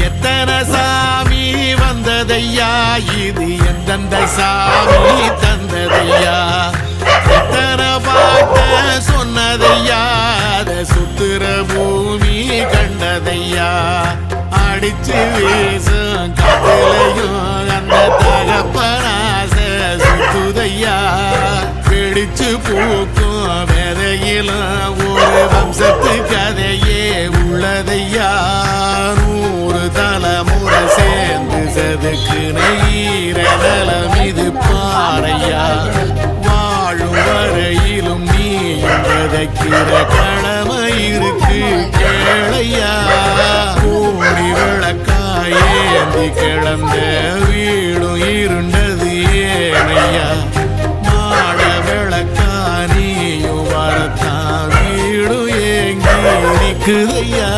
எத்தனை சாமி வந்ததையா இது எந்தெந்த சாமி தந்ததையா எத்தனை பாட்ட சொன்னதையா அத சுத்துற பூமி கண்டதையா அடிச்சு வீசும் காத்துலையும் அந்த தகப்பனாச சுத்துதையா பிடிச்சு பூக்கும் விதையிலும் ஒரு வம்சத்து கதையே உள்ளதையா 100 தலைமுறை சேர்ந்து செதுக்கு நெய்ரலம் இது பாறையா வாழும் வரையிலும் நீயும் விதைக்கிற கடமை இருக்கு கேளையா கோடி விளக்காயேந்தி கிடந்த வீடும் இருண்டது ஏனையா மாட விளக்கா நீயும் வரத்தான் வீடும் ஏங்கி நிக்குதையா